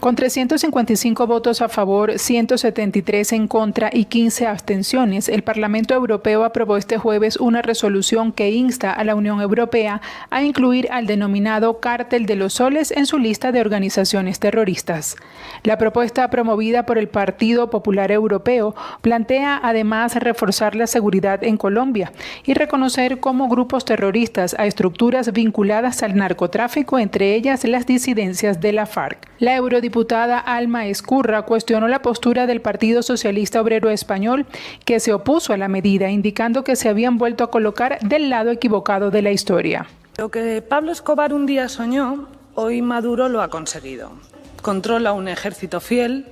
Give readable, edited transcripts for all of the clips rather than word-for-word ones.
Con 355 votos a favor, 173 en contra y 15 abstenciones, el Parlamento Europeo aprobó este jueves una resolución que insta a la Unión Europea a incluir al denominado Cártel de los Soles en su lista de organizaciones terroristas. La propuesta promovida por el Partido Popular Europeo plantea además reforzar la seguridad en Colombia y reconocer como grupos terroristas a estructuras vinculadas al narcotráfico, entre ellas las disidencias de la FARC. La eurodiputada Alma Ezcurra cuestionó la postura del Partido Socialista Obrero Español, que se opuso a la medida, indicando que se habían vuelto a colocar del lado equivocado de la historia. Lo que Pablo Escobar un día soñó, hoy Maduro lo ha conseguido. Controla un ejército fiel,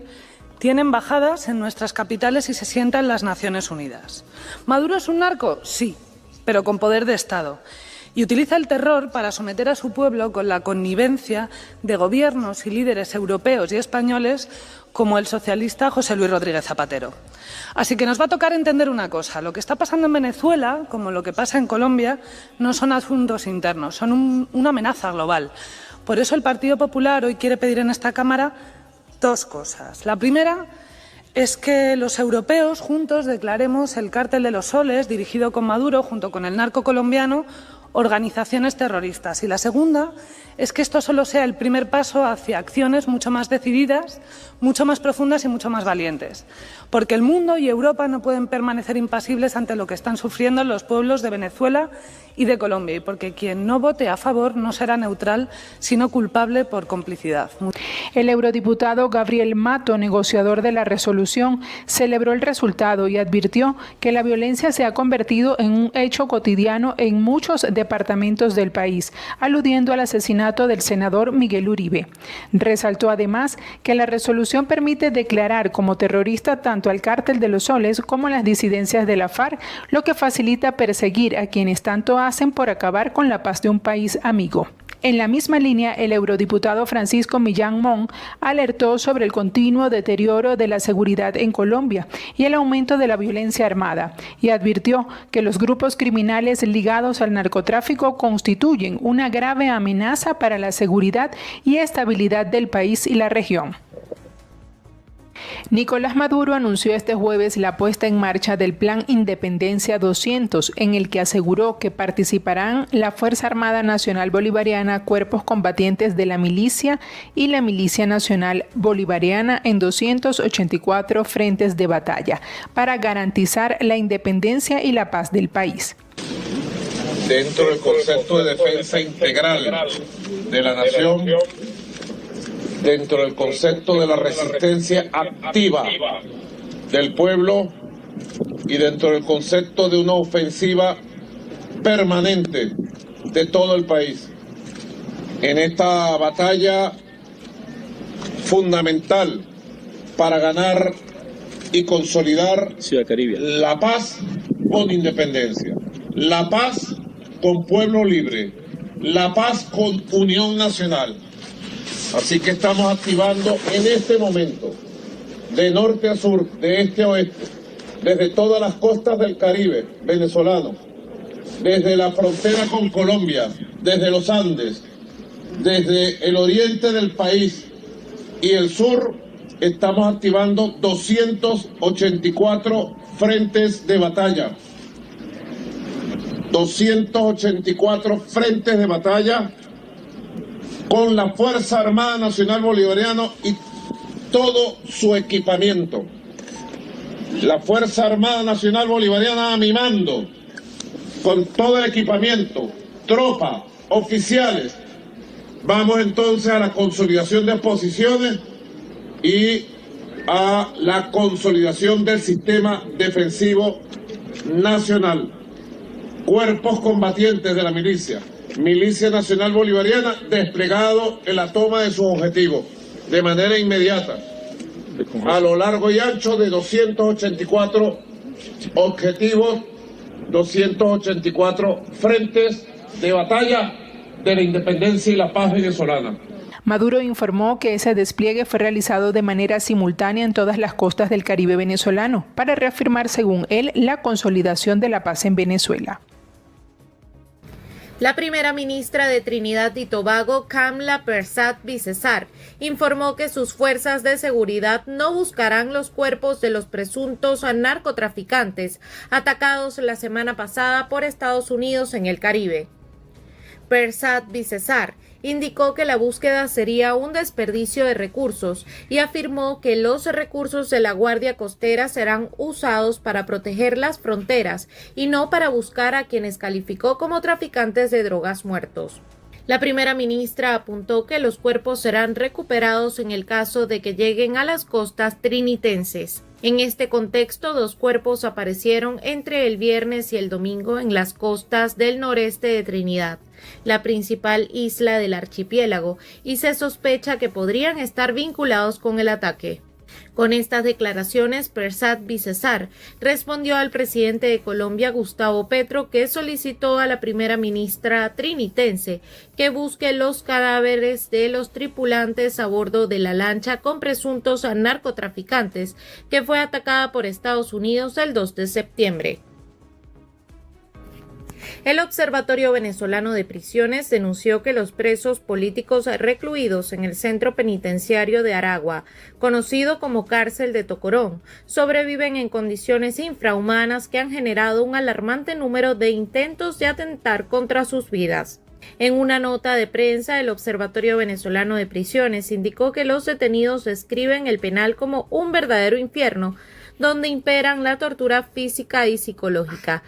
tiene embajadas en nuestras capitales y se sienta en las Naciones Unidas. ¿Maduro es un narco? Sí, pero con poder de Estado. Y utiliza el terror para someter a su pueblo con la connivencia de gobiernos y líderes europeos y españoles como el socialista José Luis Rodríguez Zapatero. Así que nos va a tocar entender una cosa: lo que está pasando en Venezuela, como lo que pasa en Colombia, no son asuntos internos, son una amenaza global. Por eso el Partido Popular hoy quiere pedir en esta Cámara dos cosas. La primera es que los europeos juntos declaremos el Cártel de los Soles, dirigido con Maduro, junto con el narco colombiano, organizaciones terroristas. Y la segunda es que esto solo sea el primer paso hacia acciones mucho más decididas, mucho más profundas y mucho más valientes. Porque el mundo y Europa no pueden permanecer impasibles ante lo que están sufriendo los pueblos de Venezuela y de Colombia. Y porque quien no vote a favor no será neutral, sino culpable por complicidad. El eurodiputado Gabriel Mato, negociador de la resolución, celebró el resultado y advirtió que la violencia se ha convertido en un hecho cotidiano en muchos departamentos del país, aludiendo al asesinato del senador Miguel Uribe. Resaltó además que la resolución permite declarar como terrorista tanto al Cártel de los Soles como a las disidencias de la FARC, lo que facilita perseguir a quienes tanto hacen por acabar con la paz de un país amigo. En la misma línea, el eurodiputado Francisco Millán Mon alertó sobre el continuo deterioro de la seguridad en Colombia y el aumento de la violencia armada, y advirtió que los grupos criminales ligados al narcotráfico constituyen una grave amenaza para la seguridad y estabilidad del país y la región. Nicolás Maduro anunció este jueves la puesta en marcha del Plan Independencia 200, en el que aseguró que participarán la Fuerza Armada Nacional Bolivariana, cuerpos combatientes de la milicia y la Milicia Nacional Bolivariana en 284 frentes de batalla para garantizar la independencia y la paz del país. Dentro del concepto de defensa integral de la nación, dentro del concepto de la resistencia activa del pueblo y dentro del concepto de una ofensiva permanente de todo el país. En esta batalla fundamental para ganar y consolidar la paz con independencia, la paz con pueblo libre, la paz con unión nacional. Así que estamos activando en este momento, de norte a sur, de este a oeste, desde todas las costas del Caribe venezolano, desde la frontera con Colombia, desde los Andes, desde el oriente del país y el sur, estamos activando 284 frentes de batalla. 284 frentes de batalla con la Fuerza Armada Nacional Bolivariana y todo su equipamiento. La Fuerza Armada Nacional Bolivariana a mi mando, con todo el equipamiento, tropas, oficiales. Vamos entonces a la consolidación de posiciones y a la consolidación del sistema defensivo nacional. Cuerpos combatientes de la milicia, Milicia Nacional Bolivariana, desplegado en la toma de sus objetivos de manera inmediata, a lo largo y ancho de 284 objetivos, 284 frentes de batalla de la independencia y la paz venezolana. Maduro informó que ese despliegue fue realizado de manera simultánea en todas las costas del Caribe venezolano, para reafirmar, según él, la consolidación de la paz en Venezuela. La primera ministra de Trinidad y Tobago, Kamla Persad-Bissessar, informó que sus fuerzas de seguridad no buscarán los cuerpos de los presuntos narcotraficantes atacados la semana pasada por Estados Unidos en el Caribe. Persad-Bissessar indicó que la búsqueda sería un desperdicio de recursos y afirmó que los recursos de la Guardia Costera serán usados para proteger las fronteras y no para buscar a quienes calificó como traficantes de drogas muertos. La primera ministra apuntó que los cuerpos serán recuperados en el caso de que lleguen a las costas trinitenses. En este contexto, 2 cuerpos aparecieron entre el viernes y el domingo en las costas del noreste de Trinidad, la principal isla del archipiélago, y se sospecha que podrían estar vinculados con el ataque. Con estas declaraciones, Persad-Bissessar respondió al presidente de Colombia, Gustavo Petro, que solicitó a la primera ministra trinitense que busque los cadáveres de los tripulantes a bordo de la lancha con presuntos narcotraficantes que fue atacada por Estados Unidos el 2 de septiembre. El Observatorio Venezolano de Prisiones denunció que los presos políticos recluidos en el centro penitenciario de Aragua, conocido como Cárcel de Tocorón, sobreviven en condiciones infrahumanas que han generado un alarmante número de intentos de atentar contra sus vidas. En una nota de prensa, el Observatorio Venezolano de Prisiones indicó que los detenidos describen el penal como un verdadero infierno, donde imperan la tortura física y psicológica.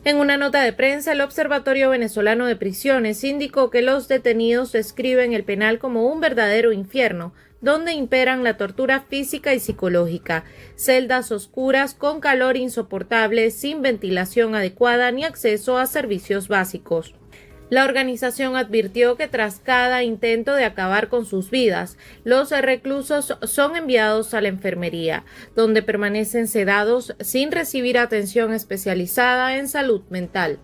En una nota de prensa, el Observatorio Venezolano de Prisiones indicó que los detenidos describen el penal como un verdadero infierno, donde imperan la tortura física y psicológica, celdas oscuras con calor insoportable, sin ventilación adecuada ni acceso a servicios básicos. La organización advirtió que tras cada intento de acabar con sus vidas, los reclusos son enviados a la enfermería, donde permanecen sedados sin recibir atención especializada en salud mental.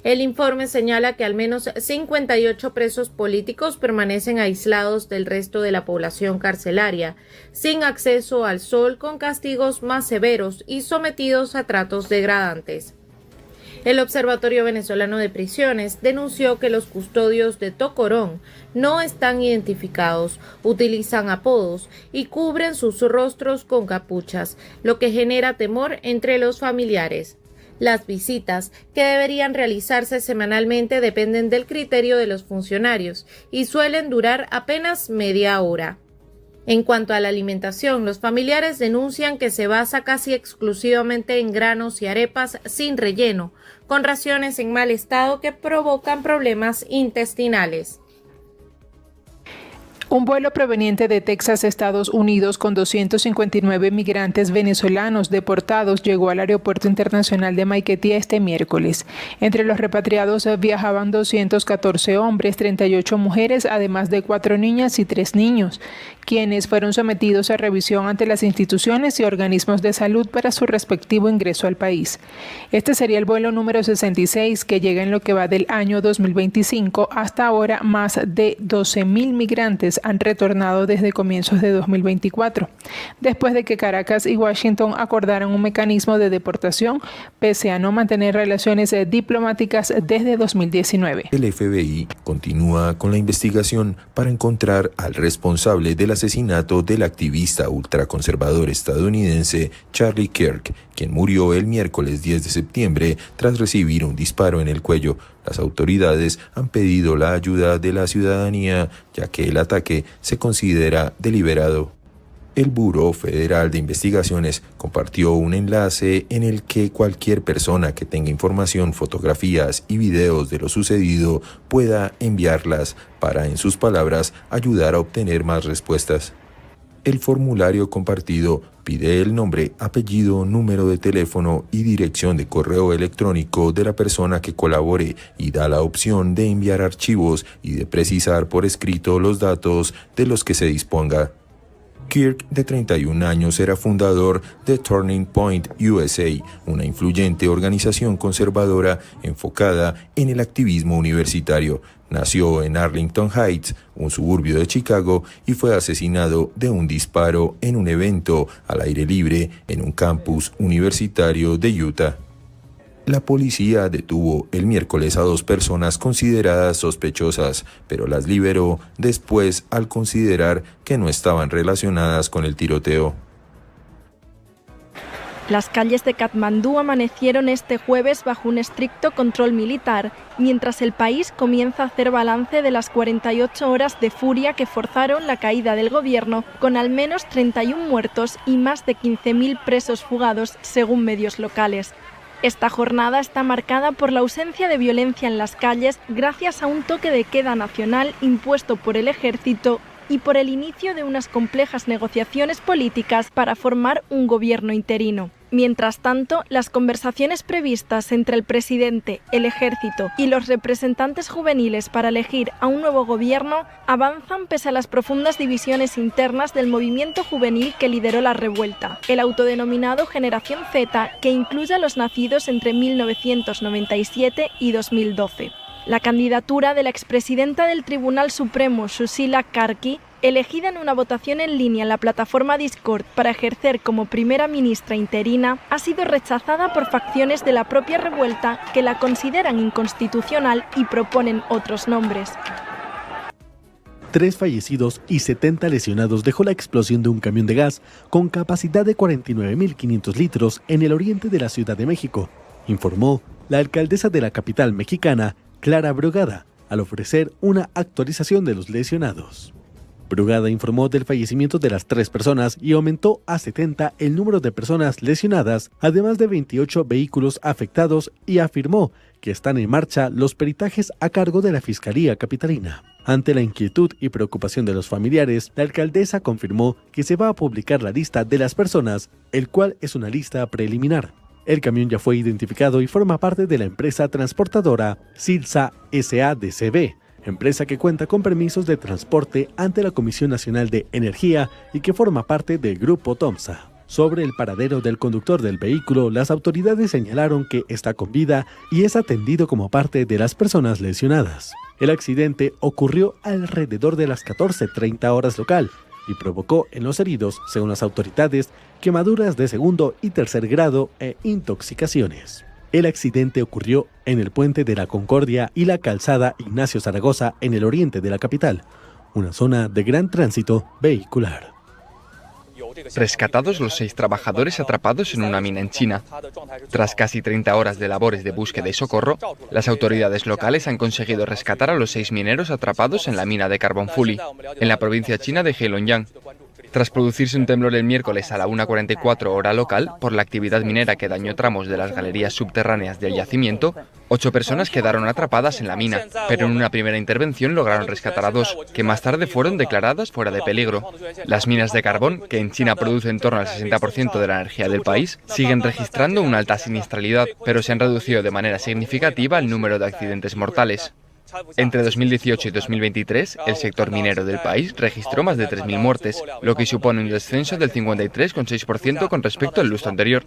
El informe señala que al menos 58 presos políticos permanecen aislados del resto de la población carcelaria, sin acceso al sol, con castigos más severos y sometidos a tratos degradantes. El Observatorio Venezolano de Prisiones denunció que los custodios de Tocorón no están identificados, utilizan apodos y cubren sus rostros con capuchas, lo que genera temor entre los familiares. Las visitas, que deberían realizarse semanalmente, dependen del criterio de los funcionarios y suelen durar apenas media hora. En cuanto a la alimentación, los familiares denuncian que se basa casi exclusivamente en granos y arepas sin relleno, con raciones en mal estado que provocan problemas intestinales. Un vuelo proveniente de Texas, Estados Unidos, con 259 migrantes venezolanos deportados llegó al Aeropuerto Internacional de Maiquetía este miércoles. Entre los repatriados viajaban 214 hombres, 38 mujeres, además de 4 niñas y 3 niños, quienes fueron sometidos a revisión ante las instituciones y organismos de salud para su respectivo ingreso al país. Este sería el vuelo número 66 que llega en lo que va del año 2025. Hasta ahora, más de 12.000 migrantes han retornado desde comienzos de 2024, después de que Caracas y Washington acordaran un mecanismo de deportación, pese a no mantener relaciones diplomáticas desde 2019. El FBI continúa con la investigación para encontrar al responsable del asesinato del activista ultraconservador estadounidense Charlie Kirk, quien murió el miércoles 10 de septiembre tras recibir un disparo en el cuello. Las autoridades han pedido la ayuda de la ciudadanía, ya que el ataque se considera deliberado. El Buró Federal de Investigaciones compartió un enlace en el que cualquier persona que tenga información, fotografías y videos de lo sucedido pueda enviarlas para, en sus palabras, ayudar a obtener más respuestas. El formulario compartido pide el nombre, apellido, número de teléfono y dirección de correo electrónico de la persona que colabore y da la opción de enviar archivos y de precisar por escrito los datos de los que se disponga. Kirk, de 31 años, era fundador de Turning Point USA, una influyente organización conservadora enfocada en el activismo universitario. Nació en Arlington Heights, un suburbio de Chicago, y fue asesinado de un disparo en un evento al aire libre en un campus universitario de Utah. La policía detuvo el miércoles a 2 personas consideradas sospechosas, pero las liberó después al considerar que no estaban relacionadas con el tiroteo. Las calles de Katmandú amanecieron este jueves bajo un estricto control militar, mientras el país comienza a hacer balance de las 48 horas de furia que forzaron la caída del gobierno, con al menos 31 muertos y más de 15.000 presos fugados, según medios locales. Esta jornada está marcada por la ausencia de violencia en las calles gracias a un toque de queda nacional impuesto por el ejército y por el inicio de unas complejas negociaciones políticas para formar un gobierno interino. Mientras tanto, las conversaciones previstas entre el presidente, el ejército y los representantes juveniles para elegir a un nuevo gobierno avanzan pese a las profundas divisiones internas del movimiento juvenil que lideró la revuelta, el autodenominado Generación Z, que incluye a los nacidos entre 1997 y 2012. La candidatura de la expresidenta del Tribunal Supremo, Susila Karki, elegida en una votación en línea en la plataforma Discord para ejercer como primera ministra interina, ha sido rechazada por facciones de la propia revuelta que la consideran inconstitucional y proponen otros nombres. 3 fallecidos y 70 lesionados dejó la explosión de un camión de gas con capacidad de 49.500 litros en el oriente de la Ciudad de México, informó la alcaldesa de la capital mexicana, Clara Brugada, al ofrecer una actualización de los lesionados. Brugada informó del fallecimiento de las 3 personas y aumentó a 70 el número de personas lesionadas, además de 28 vehículos afectados, y afirmó que están en marcha los peritajes a cargo de la Fiscalía Capitalina. Ante la inquietud y preocupación de los familiares, la alcaldesa confirmó que se va a publicar la lista de las personas, el cual es una lista preliminar. El camión ya fue identificado y forma parte de la empresa transportadora Silsa SADCB, empresa que cuenta con permisos de transporte ante la Comisión Nacional de Energía y que forma parte del Grupo Tomsa. Sobre el paradero del conductor del vehículo, las autoridades señalaron que está con vida y es atendido como parte de las personas lesionadas. El accidente ocurrió alrededor de las 14:30 horas local y provocó en los heridos, según las autoridades, quemaduras de segundo y tercer grado e intoxicaciones. El accidente ocurrió en el puente de la Concordia y la calzada Ignacio Zaragoza en el oriente de la capital, una zona de gran tránsito vehicular. Rescatados los 6 trabajadores atrapados en una mina en China. Tras casi 30 horas de labores de búsqueda y socorro, las autoridades locales han conseguido rescatar a los 6 mineros atrapados en la mina de Carbon Fully, en la provincia china de Heilongjiang. Tras producirse un temblor el miércoles a la 1:44 hora local por la actividad minera que dañó tramos de las galerías subterráneas del yacimiento, 8 personas quedaron atrapadas en la mina, pero en una primera intervención lograron rescatar a 2, que más tarde fueron declaradas fuera de peligro. Las minas de carbón, que en China producen en torno al 60% de la energía del país, siguen registrando una alta siniestralidad, pero se han reducido de manera significativa el número de accidentes mortales. Entre 2018 y 2023, el sector minero del país registró más de 3.000 muertes, lo que supone un descenso del 53,6% con respecto al lustro anterior.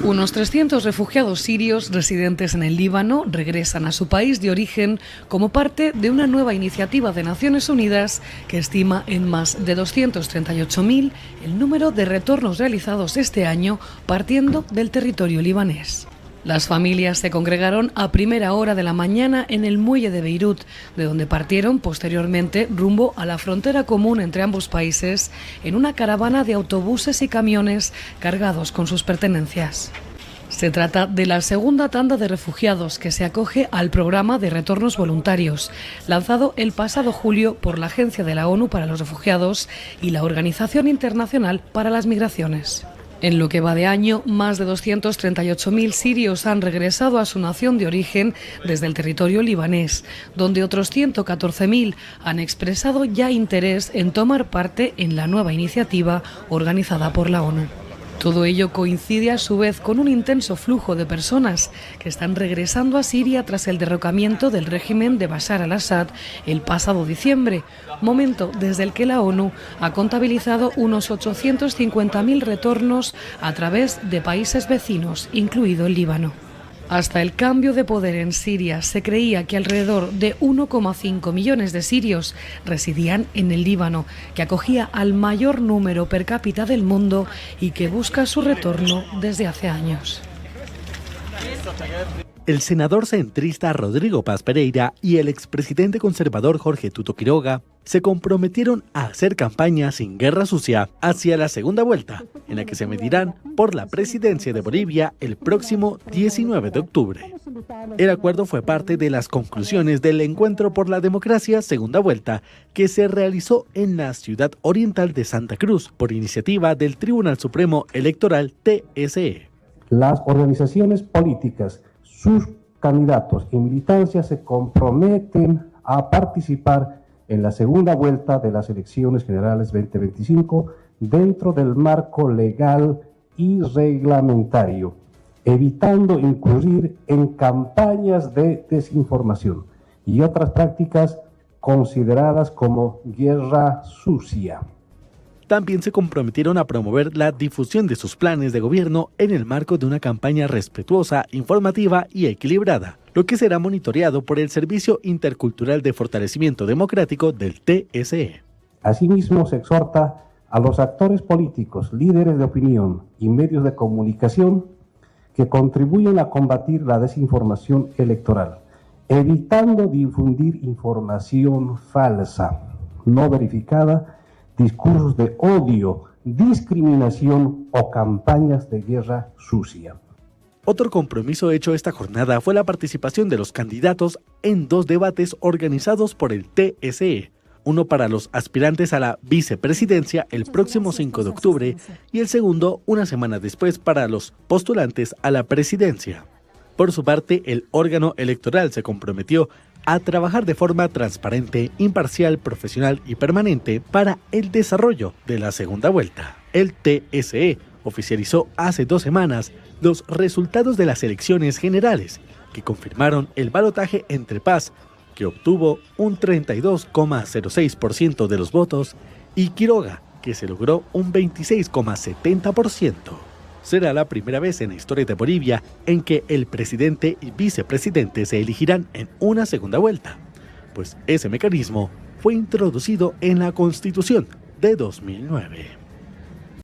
Unos 300 refugiados sirios residentes en el Líbano regresan a su país de origen como parte de una nueva iniciativa de Naciones Unidas que estima en más de 238.000 el número de retornos realizados este año partiendo del territorio libanés. Las familias se congregaron a primera hora de la mañana en el muelle de Beirut, de donde partieron posteriormente rumbo a la frontera común entre ambos países en una caravana de autobuses y camiones cargados con sus pertenencias. Se trata de la segunda tanda de refugiados que se acoge al programa de retornos voluntarios, lanzado el pasado julio por la Agencia de la ONU para los Refugiados y la Organización Internacional para las Migraciones. En lo que va de año, más de 238.000 sirios han regresado a su nación de origen desde el territorio libanés, donde otros 114.000 han expresado ya interés en tomar parte en la nueva iniciativa organizada por la ONU. Todo ello coincide a su vez con un intenso flujo de personas que están regresando a Siria tras el derrocamiento del régimen de Bashar al-Assad el pasado diciembre, momento desde el que la ONU ha contabilizado unos 850.000 retornos a través de países vecinos, incluido el Líbano. Hasta el cambio de poder en Siria se creía que alrededor de 1,5 millones de sirios residían en el Líbano, que acogía al mayor número per cápita del mundo y que busca su retorno desde hace años. El senador centrista Rodrigo Paz Pereira y el expresidente conservador Jorge Tuto Quiroga se comprometieron a hacer campaña sin guerra sucia hacia la segunda vuelta, en la que se medirán por la presidencia de Bolivia el próximo 19 de octubre. El acuerdo fue parte de las conclusiones del Encuentro por la Democracia Segunda Vuelta, que se realizó en la ciudad oriental de Santa Cruz por iniciativa del Tribunal Supremo Electoral TSE. Las organizaciones políticas, sus candidatos y militancia se comprometen a participar en la segunda vuelta de las elecciones generales 2025 dentro del marco legal y reglamentario, evitando incurrir en campañas de desinformación y otras prácticas consideradas como guerra sucia. También se comprometieron a promover la difusión de sus planes de gobierno en el marco de una campaña respetuosa, informativa y equilibrada, lo que será monitoreado por el Servicio Intercultural de Fortalecimiento Democrático del TSE. Asimismo, se exhorta a los actores políticos, líderes de opinión y medios de comunicación que contribuyen a combatir la desinformación electoral, evitando difundir información falsa, no verificada, discursos de odio, discriminación o campañas de guerra sucia. Otro compromiso hecho esta jornada fue la participación de los candidatos en 2 debates organizados por el TSE, uno para los aspirantes a la vicepresidencia el próximo 5 de octubre y el segundo una semana después para los postulantes a la presidencia. Por su parte, el órgano electoral se comprometió a trabajar de forma transparente, imparcial, profesional y permanente para el desarrollo de la segunda vuelta. El TSE oficializó hace 2 semanas los resultados de las elecciones generales, que confirmaron el balotaje entre Paz, que obtuvo un 32,06% de los votos, y Quiroga, que se logró un 26,70%. Será la primera vez en la historia de Bolivia en que el presidente y vicepresidente se elegirán en una segunda vuelta, pues ese mecanismo fue introducido en la Constitución de 2009.